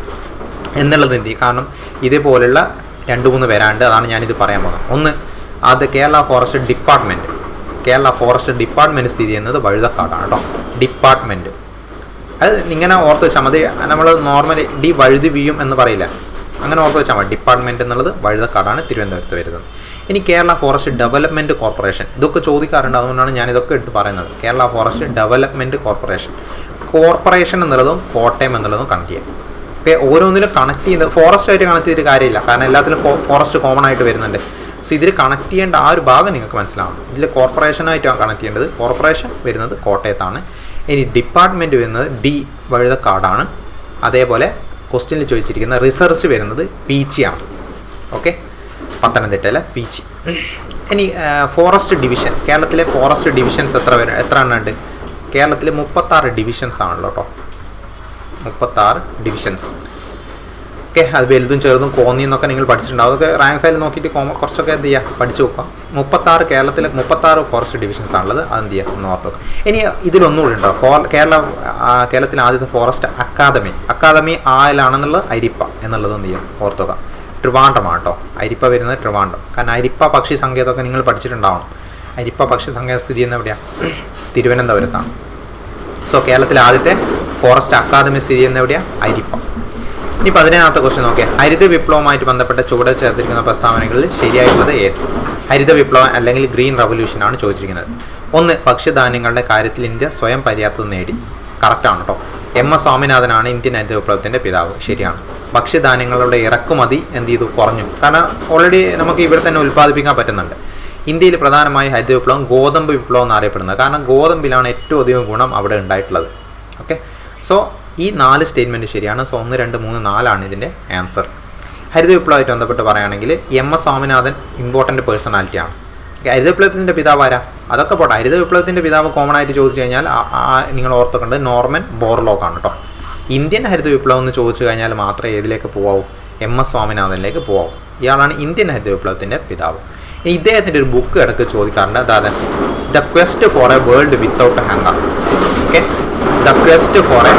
എന്നുള്ളത് എന്ത് ചെയ്യും. കാരണം ഇതേപോലുള്ള 2-3 വരാണ്ട്, അതാണ് ഞാനിത് പറയാൻ പോകുന്നത്. ഒന്ന്, അത് കേരള ഫോറസ്റ്റ് ഡിപ്പാർട്ട്മെൻറ്റ് സ്ഥിതി ചെയ്യുന്നത് വഴുതക്കാടാണ് കേട്ടോ. ഡിപ്പാർട്ട്മെൻറ്റ് അത് ഇങ്ങനെ ഓർത്ത് വെച്ചാൽ മതി. നമ്മൾ നോർമലി വഴുതി വീയും എന്ന് പറയില്ല, അങ്ങനെ ഓർത്ത് വെച്ചാൽ മതി. ഡിപ്പാർട്ട്മെൻറ്റ് എന്നുള്ളത് വഴുതക്കാടാണ്, തിരുവനന്തപുരത്ത് വരുന്നത്. ഇനി കേരള ഫോറസ്റ്റ് ഡെവലപ്മെൻറ്റ് കോർപ്പറേഷൻ, ഇതൊക്കെ ചോദിക്കാറുണ്ട്, അതുകൊണ്ടാണ് ഞാനിതൊക്കെ എടുത്ത് പറയുന്നത്. കേരള ഫോറസ്റ്റ് ഡെവലപ്മെൻറ്റ് കോർപ്പറേഷൻ എന്നുള്ളതും കോട്ടയം എന്നുള്ളതും കണക്ട് ചെയ്യാം. ഓക്കെ, ഓരോന്നിലും കണക്ട് ചെയ്യുന്നത് ഫോറസ്റ്റായിട്ട് കണക്ട് ചെയ്തിട്ട് കാര്യമില്ല, കാരണം എല്ലാത്തിലും ഫോറസ്റ്റ് കോമൺ ആയിട്ട് വരുന്നുണ്ട്. സോ ഇതിൽ കണക്ട് ചെയ്യേണ്ട ആ ഒരു ഭാഗം നിങ്ങൾക്ക് മനസ്സിലാവും. ഇതിൽ കോർപ്പറേഷനായിട്ടാണ് കണക്ട് ചെയ്യേണ്ടത്. കോർപ്പറേഷൻ വരുന്നത് കോട്ടയത്താണ്. ഇനി ഡിപ്പാർട്ട്മെൻറ്റ് വരുന്നത് വഴുതക്കാടാണ്. അതേപോലെ ക്വസ്റ്റ്യനിൽ ചോദിച്ചിരിക്കുന്ന റിസർച്ച് വരുന്നത് പീച്ചിയാണ്. ഓക്കെ, പത്തനംതിട്ടയിലെ പീച്ചി. ഇനി ഫോറസ്റ്റ് ഡിവിഷൻ, കേരളത്തിലെ ഫോറസ്റ്റ് ഡിവിഷൻസ് എത്ര എണ്ണം ഉണ്ട്? കേരളത്തിൽ 36 ഡിവിഷൻസ് ആണല്ലോ കേട്ടോ, 36 ഡിവിഷൻസ്. ഓക്കെ, അത് വലുതും ചെറുതും കോന്നി എന്നൊക്കെ നിങ്ങൾ പഠിച്ചിട്ടുണ്ടാവും. അതൊക്കെ റാങ്ക് ഫയൽ നോക്കിയിട്ട് കുറച്ചൊക്കെ എന്ത് ചെയ്യുക, പഠിച്ചു നോക്കാം. 36 കേരളത്തിലെ 36 ഫോറസ്റ്റ് ഡിവിഷൻസ് ആണുള്ളത്. അത് എന്ത് ചെയ്യുക, ഒന്ന് ഓർത്ത് നോക്കാം. ഇനി ഇതിലൊന്നുകൂടി ഉണ്ടോ, കേരളത്തിലെ ആദ്യത്തെ ഫോറസ്റ്റ് അക്കാദമി ആയിലാണെന്നുള്ളത് അരിപ്പ എന്നുള്ളത് എന്ത് ചെയ്യാം, ഓർത്ത് നോക്കാം. ട്രിവാൻഡ്രമാണ് കേട്ടോ, അരിപ്പ വരുന്നത് ട്രിവാൻഡ്രം. കാരണം അരിപ്പ പക്ഷി സങ്കേതമൊക്കെ നിങ്ങൾ പഠിച്ചിട്ടുണ്ടാവണം. അരിപ്പ പക്ഷി സങ്കേതം സ്ഥിതി ചെയ്യുന്ന എവിടെയാണ്, തിരുവനന്തപുരത്താണ്. സോ കേരളത്തിലെ ആദ്യത്തെ ഫോറസ്റ്റ് അക്കാദമി സ്ഥിതി ചെയ്യുന്ന എവിടെയാണ്, അരിപ്പ. ഇനി 17ാമത്തെ ക്വസ്റ്റ്യൻ നോക്കിയാൽ, ഹരിത വിപ്ലവവുമായിട്ട് ബന്ധപ്പെട്ട ചുവടെ ചേർത്തിരിക്കുന്ന പ്രസ്താവനകളിൽ ശരിയായിട്ടുള്ളത് ഏത്? ഹരിത വിപ്ലവം അല്ലെങ്കിൽ ഗ്രീൻ റവല്യൂഷനാണ് ചോദിച്ചിരിക്കുന്നത്. ഒന്ന്, ഭക്ഷ്യധാന്യങ്ങളുടെ കാര്യത്തിൽ ഇന്ത്യ സ്വയം പര്യാപ്തത നേടി. കറക്റ്റാണ് കേട്ടോ. MS സ്വാമിനാഥനാണ് ഇന്ത്യൻ ഹരിത വിപ്ലവത്തിൻ്റെ പിതാവ്. ശരിയാണ്. ഭക്ഷ്യധാന്യങ്ങളുടെ ഇറക്കുമതി എന്ത് ചെയ്തു, കുറഞ്ഞു. കാരണം ഓൾറെഡി നമുക്ക് ഇവിടെ തന്നെ ഉൽപ്പാദിപ്പിക്കാൻ പറ്റുന്നുണ്ട്. ഇന്ത്യയിൽ പ്രധാനമായി ഹരിത വിപ്ലവം ഗോതമ്പ് വിപ്ലവം എന്നറിയപ്പെടുന്നത്. കാരണം ഗോതമ്പിലാണ് ഏറ്റവും അധികം ഗുണം അവിടെ ഉണ്ടായിട്ടുള്ളത്. ഓക്കെ, സോ ഈ 4 സ്റ്റേറ്റ്മെൻറ്റ് ശരിയാണ്. സോ 1, 2, 3, 4 ഇതിൻ്റെ ആൻസർ. ഹരിത വിപ്ലവമായിട്ട് ബന്ധപ്പെട്ട് പറയുകയാണെങ്കിൽ MS സ്വാമിനാഥൻ ഇമ്പോർട്ടൻ്റ് പേഴ്സണാലിറ്റിയാണ്. ഹരിത വിപ്ലവത്തിൻ്റെ പിതാവ് ആരാ, അതൊക്കെ പോട്ടെ. ഹരിത വിപ്ലവത്തിൻ്റെ പിതാവ് കോമൺ ആയിട്ട് ചോദിച്ചു കഴിഞ്ഞാൽ നിങ്ങൾ ഓർത്തുകൊണ്ട് നോർമൻ ബോർലോഗാണ് കേട്ടോ. ഇന്ത്യൻ ഹരിത വിപ്ലവം എന്ന് ചോദിച്ചു കഴിഞ്ഞാൽ മാത്രമേ ഏതിലേക്ക് പോകാവൂ, MS സ്വാമിനാഥനിലേക്ക് പോകാവൂ. ഇയാളാണ് ഇന്ത്യൻ ഹരിത വിപ്ലവത്തിൻ്റെ പിതാവ്. ഇദ്ദേഹത്തിൻ്റെ ഒരു ബുക്ക് ഇടയ്ക്ക് ചോദിക്കാറുണ്ട്, അതായത് the quest for A world without hunger. Okay, the quest for A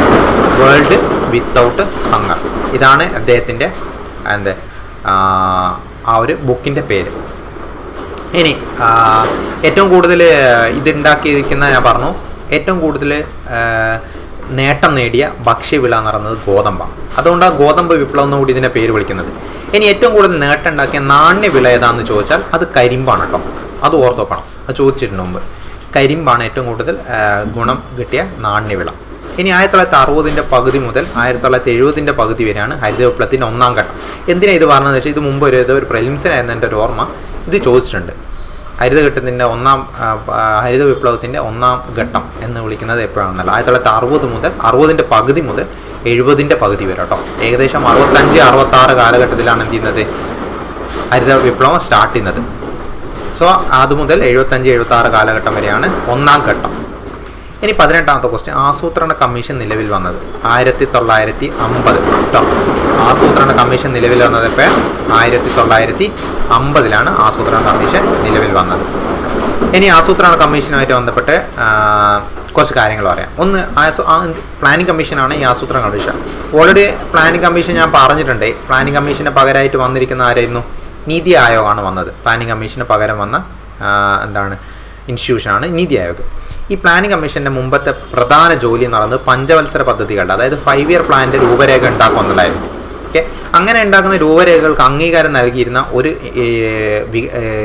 world without hunger, ഇതാണ് അദ്ദേഹത്തിൻ്റെ ആ ഒരു ബുക്കിൻ്റെ പേര്. ഇനി ഏറ്റവും കൂടുതൽ ഇതുണ്ടാക്കിയിരിക്കുന്ന ഞാൻ പറഞ്ഞു, ഏറ്റവും കൂടുതൽ നേട്ടം നേടിയ ഭക്ഷ്യവിള എന്ന് പറയുന്നത് ഗോതമ്പാണ്. അതുകൊണ്ട് ആ ഗോതമ്പ് വിപ്ലവം എന്നുകൂടി ഇതിൻ്റെ പേര് വിളിക്കുന്നത്. ഇനി ഏറ്റവും കൂടുതൽ നേട്ടം ഉണ്ടാക്കിയ നാണ്യവിള ഏതാണെന്ന് ചോദിച്ചാൽ അത് കരിമ്പാണ് കേട്ടോ. അത് ഓർത്ത് വെക്കണം, അത് ചോദിച്ചിട്ടുണ്ട് മുമ്പ്. കരിമ്പാണ് ഏറ്റവും കൂടുതൽ ഗുണം കിട്ടിയ നാണ്യവിള. ഇനി 1960 പകുതി മുതൽ 1970 പകുതി വരെയാണ് ഹരിത വിപ്ലവത്തിൻ്റെ ഒന്നാം ഘട്ടം. എന്തിനാണ് ഇത് പറഞ്ഞതെന്ന് വെച്ചാൽ ഇത് മുമ്പ് ഒരു പ്രിലിംസിനായിരുന്നു എൻ്റെ ഒരു ഓർമ്മ, ഇത് ചോദിച്ചിട്ടുണ്ട്. ഹരിത വിപ്ലവത്തിൻ്റെ ഒന്നാം ഘട്ടം എന്ന് വിളിക്കുന്നത് എപ്പോഴാണെന്നല്ല, 1960 മുതൽ 60 പകുതി മുതൽ 70 പകുതി വരെ കേട്ടോ. ഏകദേശം 65-66 കാലഘട്ടത്തിലാണ് എന്ത് ചെയ്യുന്നത്, ഹരിത വിപ്ലവം സ്റ്റാർട്ട് ചെയ്യുന്നത്. സോ അതുമുതൽ 75-76 കാലഘട്ടം വരെയാണ് ഒന്നാം ഘട്ടം. ഇനി 18ാമത്തെ ക്വസ്റ്റ്യൻ, ആസൂത്രണ കമ്മീഷൻ നിലവിൽ വന്നത് 1950 കേട്ടോ. ആസൂത്രണ കമ്മീഷൻ നിലവിൽ വന്നത് ഇപ്പോൾ 1950 ആസൂത്രണ കമ്മീഷൻ നിലവിൽ വന്നത്. ഇനി ആസൂത്രണ കമ്മീഷനുമായിട്ട് ബന്ധപ്പെട്ട് കുറച്ച് കാര്യങ്ങൾ പറയാം. ഒന്ന്, പ്ലാനിംഗ് കമ്മീഷനാണ് ഈ ആസൂത്രണ കമ്മീഷൻ. ഓൾറെഡി പ്ലാനിംഗ് കമ്മീഷൻ ഞാൻ പറഞ്ഞിട്ടുണ്ട്. പ്ലാനിംഗ് കമ്മീഷന് പകരമായിട്ട് വന്നിരിക്കുന്ന ആരായിരുന്നു, നീതി ആയോഗാണ് വന്നത്. പ്ലാനിംഗ് കമ്മീഷന് പകരം വന്ന ഇൻസ്റ്റിറ്റ്യൂഷനാണ് നീതി ആയോഗ്. ഈ പ്ലാനിംഗ് കമ്മീഷൻ്റെ മുമ്പത്തെ പ്രധാന ജോലി എന്ന് പറയുന്നത് പഞ്ചവത്സര പദ്ധതികളുടെ, അതായത് 5 ഇയർ പ്ലാനിൻ്റെ രൂപരേഖ ഉണ്ടാക്കുക എന്നുള്ളതായിരുന്നു. ഓക്കെ, അങ്ങനെ ഉണ്ടാക്കുന്ന രൂപരേഖകൾക്ക് അംഗീകാരം നൽകിയിരുന്ന ഒരു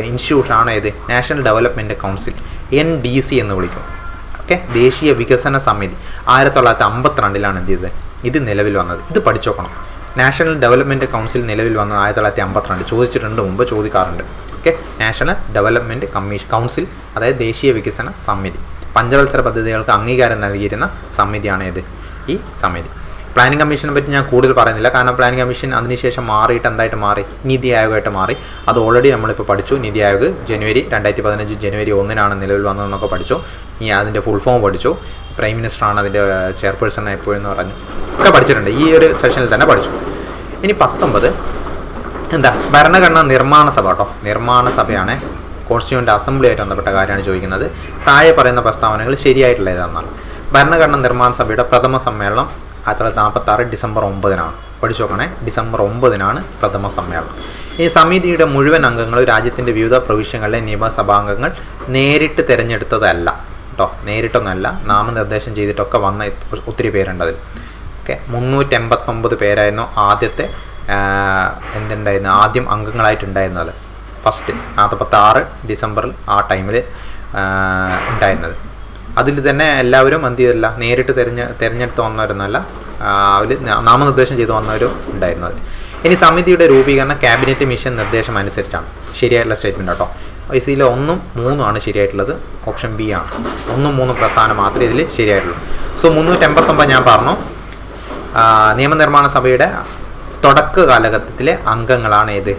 ഇൻസ്റ്റിറ്റ്യൂഷനാണ് ഇത് നാഷണൽ ഡെവലപ്മെൻറ്റ് കൗൺസിൽ, NDC എന്ന് വിളിക്കും. ഓക്കെ, ദേശീയ വികസന സമിതി. 1952 എന്ത് ചെയ്തത്, ഇത് നിലവിൽ വന്നത്. ഇത് പഠിച്ചു നോക്കണം. നാഷണൽ ഡെവലപ്മെൻറ്റ് കൗൺസിൽ നിലവിൽ വന്നത് 1952, ചോദിച്ചിട്ടുണ്ട്, മുമ്പ് ചോദിക്കാറുണ്ട്. ഓക്കെ, നാഷണൽ ഡെവലപ്മെൻറ്റ് കൗൺസിൽ, അതായത് ദേശീയ വികസന സമിതി. പഞ്ചവത്സര പദ്ധതികൾക്ക് അംഗീകാരം നൽകിയിരുന്ന സമിതിയാണ് ഇത്, ഈ സമിതി. പ്ലാനിംഗ് കമ്മീഷനെ പറ്റി ഞാൻ കൂടുതൽ പറയുന്നില്ല, കാരണം പ്ലാനിംഗ് കമ്മീഷൻ അതിനുശേഷം മാറിയിട്ട് എന്തായിട്ട് മാറി, നീതി ആയോഗായിട്ട് മാറി. അത് ഓൾറെഡി നമ്മളിപ്പോൾ പഠിച്ചു. നീതി ആയോഗ് 2015 ജനുവരി 1 നിലവിൽ വന്നതെന്നൊക്കെ പഠിച്ചു. ഇനി അതിൻ്റെ ഫുൾ ഫോം പഠിച്ചു. പ്രൈം മിനിസ്റ്ററാണ് അതിൻ്റെ ചെയർപേഴ്സൺ എപ്പോഴെന്ന് പറഞ്ഞു, ഒക്കെ പഠിച്ചിട്ടുണ്ട്. ഈ ഒരു സെഷനിൽ തന്നെ പഠിച്ചു. ഇനി 19 ഭരണഘടനാ നിർമ്മാണ സഭ കേട്ടോ. നിർമ്മാണ സഭയാണ് കോൺസ്റ്റിറ്റ്യൂവൻ്റ് അസംബ്ലിയായിട്ട് ബന്ധപ്പെട്ട കാര്യമാണ് ചോദിക്കുന്നത്. താഴെ പറയുന്ന പ്രസ്താവനകൾ ശരിയായിട്ടുള്ള ഏതാണെന്നാണ്. ഭരണഘടനാ നിർമ്മാണ സഭയുടെ പ്രഥമ സമ്മേളനം 1946 ഡിസംബർ 9 പഠിച്ചു നോക്കണേ. ഡിസംബർ 9 പ്രഥമ സമ്മേളനം. ഈ സമിതിയുടെ മുഴുവൻ അംഗങ്ങൾ രാജ്യത്തിൻ്റെ വിവിധ പ്രവിശ്യകളിലെ നിയമസഭാംഗങ്ങൾ നേരിട്ട് തിരഞ്ഞെടുത്തതല്ല കേട്ടോ. നേരിട്ടൊന്നല്ല, നാമനിർദ്ദേശം ചെയ്തിട്ടൊക്കെ വന്ന ഒത്തിരി പേരുണ്ട് അതിൽ. ഓക്കെ, 389 പേരായിരുന്നു ആദ്യത്തെ ആദ്യം അംഗങ്ങളായിട്ടുണ്ടായിരുന്നത്. ഫസ്റ്റ് 46 ഡിസംബറിൽ ആ ടൈമിൽ ഉണ്ടായിരുന്നത്. അതിൽ തന്നെ എല്ലാവരും എന്ത് ചെയ്തില്ല, നേരിട്ട് തിരഞ്ഞെടുത്ത് വന്നവരൊന്നല്ല, അവർ നാമനിർദ്ദേശം ചെയ്ത് വന്നവരും ഉണ്ടായിരുന്നത്. ഇനി സമിതിയുടെ രൂപീകരണം ക്യാബിനറ്റ് മിഷൻ നിർദ്ദേശം അനുസരിച്ചാണ്. ശരിയായിട്ടുള്ള സ്റ്റേറ്റ്മെൻറ്റ് കേട്ടോ. ICയിൽ 1, 3 ശരിയായിട്ടുള്ളത്. ഓപ്ഷൻ B ആണ്. 1, 3 പ്രസ്ഥാനം മാത്രമേ ഇതിൽ ശരിയായിട്ടുള്ളൂ. സോ 389 ഞാൻ പറഞ്ഞു. നിയമനിർമ്മാണ സഭയുടെ തുടക്ക കാലഘട്ടത്തിലെ അംഗങ്ങളാണ് ഏത്,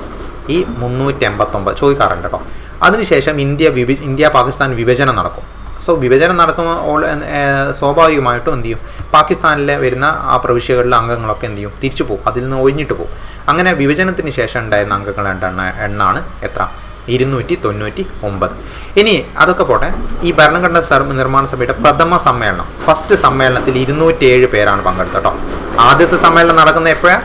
ഈ 389 ചോദിക്കാറുണ്ട് കേട്ടോ. അതിനുശേഷം ഇന്ത്യ പാകിസ്ഥാൻ വിഭജനം നടക്കും. സോ വിഭജനം നടക്കുമ്പോൾ സ്വാഭാവികമായിട്ടും എന്ത് ചെയ്യും, പാകിസ്ഥാനിലെ വരുന്ന ആ പ്രവിശ്യകളിലെ അംഗങ്ങളൊക്കെ എന്ത് ചെയ്യും, തിരിച്ചു പോകും, അതിൽ നിന്ന് ഒഴിഞ്ഞിട്ട് പോകും. അങ്ങനെ വിഭജനത്തിന് ശേഷം ഉണ്ടായിരുന്ന അംഗങ്ങളുടെ എണ്ണാണ് എത്ര, 299. ഇനി അതൊക്കെ പോട്ടെ. ഈ ഭരണഘടനാ നിർമ്മാണ സഭയുടെ പ്രഥമ സമ്മേളനം, ഫസ്റ്റ് സമ്മേളനത്തിൽ 207 പേരാണ് പങ്കെടുത്തത് കേട്ടോ. ആദ്യത്തെ സമ്മേളനം നടക്കുന്ന എപ്പോഴാണ്,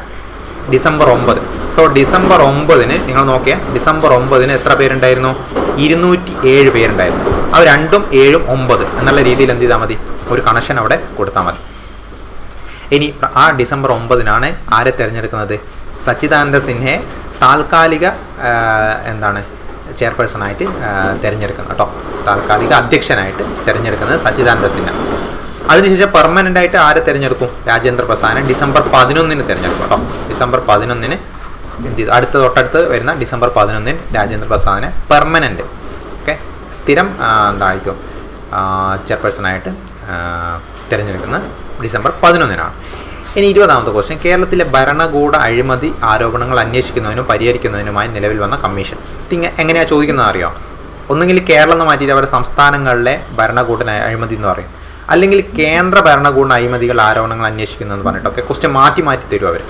ഡിസംബർ 9. സോ ഡിസംബർ 9 നിങ്ങൾ നോക്കിയാൽ ഡിസംബർ 9 എത്ര പേരുണ്ടായിരുന്നു, 207 പേരുണ്ടായിരുന്നു. അത് 2, 7, 9 എന്നുള്ള രീതിയിൽ എന്ത് ചെയ്താൽ മതി, ഒരു കണക്ഷൻ അവിടെ കൊടുത്താൽ മതി. ഇനി ആ ഡിസംബർ 9 ആരെ തിരഞ്ഞെടുക്കുന്നത്, സച്ചിദാനന്ദ സിൻഹയെ താൽക്കാലിക ചെയർപേഴ്സണായിട്ട് തിരഞ്ഞെടുക്കുന്നത് കേട്ടോ. താൽക്കാലിക അധ്യക്ഷനായിട്ട് തിരഞ്ഞെടുക്കുന്നത് സച്ചിദാനന്ദ സിൻഹ. അതിനുശേഷം പെർമനൻ്റ് ആയിട്ട് ആരെ തിരഞ്ഞെടുക്കും, രാജേന്ദ്ര പ്രസാദിനെ ഡിസംബർ 11 തിരഞ്ഞെടുക്കും കേട്ടോ. ഡിസംബർ 11 എന്ത് ചെയ്തു, തൊട്ടടുത്ത് വരുന്ന ഡിസംബർ 11 രാജേന്ദ്ര പ്രസാദിനെ പെർമനൻ്റ്, ഓക്കെ, സ്ഥിരം എന്തായിരിക്കും ചെയർപേഴ്സണായിട്ട് തിരഞ്ഞെടുക്കുന്നത് ഡിസംബർ 11. ഇനി 20ാമത്തെ ക്വസ്റ്റ്യൻ, കേരളത്തിലെ ഭരണകൂട അഴിമതി ആരോപണങ്ങൾ അന്വേഷിക്കുന്നതിനും പരിഹരിക്കുന്നതിനുമായി നിലവിൽ വന്ന കമ്മീഷൻ. എങ്ങനെയാണ് ചോദിക്കുന്നത് അറിയോ, ഒന്നുകിൽ കേരളം എന്ന് മാറ്റിയിട്ട് അവരുടെ സംസ്ഥാനങ്ങളിലെ ഭരണകൂട അഴിമതി എന്ന് പറയും, അല്ലെങ്കിൽ കേന്ദ്ര ഭരണകൂട അഴിമതികൾ ആരോപണങ്ങൾ അന്വേഷിക്കുന്നതെന്ന് പറഞ്ഞിട്ടൊക്കെ ക്വസ്റ്റ്യൻ മാറ്റി തരും അവർ.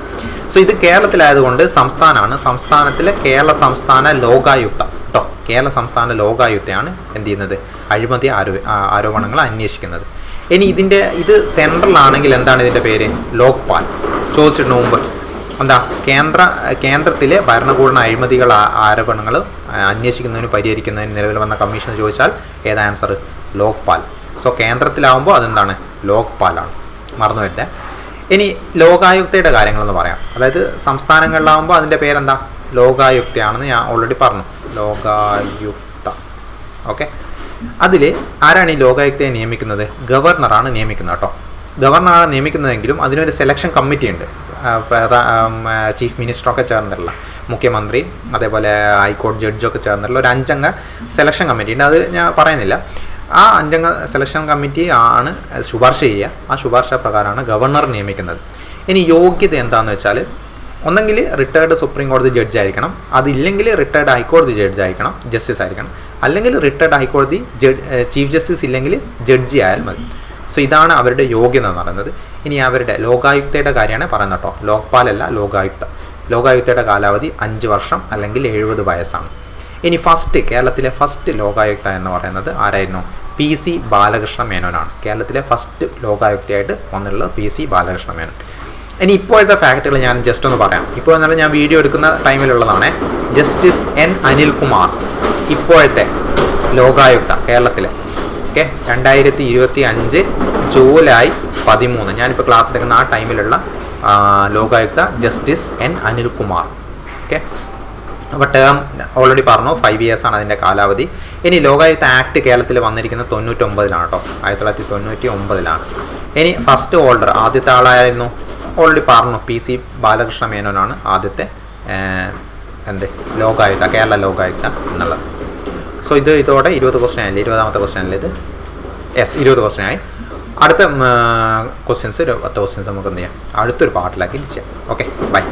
സോ ഇത് കേരളത്തിലായതുകൊണ്ട് സംസ്ഥാനമാണ്. സംസ്ഥാനത്തിലെ കേരള സംസ്ഥാന ലോകായുക്ത കേട്ടോ. കേരള സംസ്ഥാന ലോകായുക്തയാണ് എന്ത് ചെയ്യുന്നത്, അഴിമതി ആരോപണങ്ങൾ അന്വേഷിക്കുന്നത്. ഇനി ഇത് സെൻട്രൽ ആണെങ്കിൽ എന്താണ് ഇതിൻ്റെ പേര്, ലോക്പാൽ. ചോദിച്ചിട്ടുണ്ട് മുമ്പ്, എന്താ കേന്ദ്രത്തിലെ ഭരണകൂട അഴിമതികൾ ആരോപണങ്ങൾ അന്വേഷിക്കുന്നതിനും പരിഹരിക്കുന്നതിനും നിലവിൽ വന്ന കമ്മീഷൻ ചോദിച്ചാൽ ഏതാ ആൻസർ, ലോക്പാൽ. സോ കേന്ദ്രത്തിലാവുമ്പോൾ അതെന്താണ്, ലോക്പാലാണ്, മറന്നു വരട്ടെ. ഇനി ലോകായുക്തയുടെ കാര്യങ്ങളെന്ന് പറയാം. അതായത് സംസ്ഥാനങ്ങളിലാവുമ്പോൾ അതിൻ്റെ പേരെന്താ, ലോകായുക്തയാണെന്ന് ഞാൻ ഓൾറെഡി പറഞ്ഞു, ലോകായുക്ത. ഓക്കെ, അതിൽ ആരാണ് ഈ ലോകായുക്തയെ നിയമിക്കുന്നത്, ഗവർണറാണ് നിയമിക്കുന്നത് കേട്ടോ. ഗവർണറാണ് നിയമിക്കുന്നതെങ്കിലും അതിനൊരു സെലക്ഷൻ കമ്മിറ്റി ഉണ്ട്, ചീഫ് മിനിസ്റ്ററൊക്കെ ചേർന്നിട്ടുള്ള, മുഖ്യമന്ത്രി അതേപോലെ ഹൈക്കോടതി ജഡ്ജൊക്കെ ചേർന്നിട്ടുള്ള ഒരു 5 അംഗ സെലക്ഷൻ കമ്മിറ്റി ഉണ്ട്. അത് ഞാൻ പറയുന്നില്ല. ആ 5 അംഗ സെലക്ഷൻ കമ്മിറ്റി ആണ് ശുപാർശ ചെയ്യുക. ആ ശുപാർശ പ്രകാരമാണ് ഗവർണർ നിയമിക്കുന്നത്. ഇനി യോഗ്യത എന്താണെന്ന് വെച്ചാൽ, ഒന്നെങ്കിൽ റിട്ടയർഡ് സുപ്രീം കോടതി ജഡ്ജ് ആയിരിക്കണം, അതില്ലെങ്കിൽ റിട്ടയർഡ് ഹൈക്കോടതി ജഡ്ജ് ആയിരിക്കണം, ജസ്റ്റിസ് ആയിരിക്കണം, അല്ലെങ്കിൽ റിട്ടയർഡ് ഹൈക്കോടതി ചീഫ് ജസ്റ്റിസ് ഇല്ലെങ്കിൽ ജഡ്ജി ആയാൽ മതി. സോ ഇതാണ് അവരുടെ യോഗ്യത എന്ന് പറയുന്നത്. ഇനി അവരുടെ ലോകായുക്തയുടെ കാര്യമാണ് പറയുന്നത് കേട്ടോ, ലോക്പാലല്ല, ലോകായുക്ത. ലോകായുക്തയുടെ കാലാവധി 5 വർഷം അല്ലെങ്കിൽ 70 വയസ്സാണ്. ഇനി കേരളത്തിലെ ഫസ്റ്റ് ലോകായുക്ത എന്ന് പറയുന്നത് ആരായിരുന്നു, PC ബാലകൃഷ്ണ മേനോനാണ്. കേരളത്തിലെ ഫസ്റ്റ് ലോകായുക്തയായിട്ട് വന്നിട്ടുള്ളത് PC ബാലകൃഷ്ണ മേനോൻ. ഇനി ഇപ്പോഴത്തെ ഫാക്റ്റുകൾ ഞാൻ ജസ്റ്റ് ഒന്ന് പറയാം. ഇപ്പോൾ എന്നാലും ഞാൻ വീഡിയോ എടുക്കുന്ന ടൈമിലുള്ളതാണ്. ജസ്റ്റിസ് N അനിൽകുമാർ ഇപ്പോഴത്തെ ലോകായുക്ത കേരളത്തിലെ. ഓക്കെ, 2025 ജൂലൈ 13, ഞാനിപ്പോൾ ക്ലാസ് എടുക്കുന്ന ആ ടൈമിലുള്ള Lokayukta justice N Anilkumar. Okay, അപ്പോൾ ടേം ഓൾറെഡി പറഞ്ഞു, 5 ഇയേഴ്സാണ് അതിൻ്റെ കാലാവധി. ഇനി ലോകായുക്ത ആക്ട് കേരളത്തിൽ വന്നിരിക്കുന്നത് 99-ലാണ് കേട്ടോ, 1999-ലാണ്. ഇനി ഫസ്റ്റ് ഹോൾഡർ ആദ്യത്തെ ആളായിരുന്നു, ഓൾറെഡി പറഞ്ഞു, PC ബാലകൃഷ്ണ മേനോനാണ് ആദ്യത്തെ ലോകായുക്ത, കേരള ലോകായുക്ത എന്നുള്ളത്. സോ ഇതോടെ 20 ക്വസ്റ്റ്യൻ ആയില്ലേ, 20ാമത്തെ ക്വസ്റ്റ്യൻ അല്ലേ ഇത്, 20 ക്വസ്റ്റ്യൻ ആയി. അടുത്ത ക്വസ്റ്റ്യൻസ് 10 ക്വസ്റ്റ്യൻസ് നമുക്ക് എന്ത് ചെയ്യാം, അടുത്തൊരു പാർട്ടിലാക്കി ചെയ്യാം. Okay, by.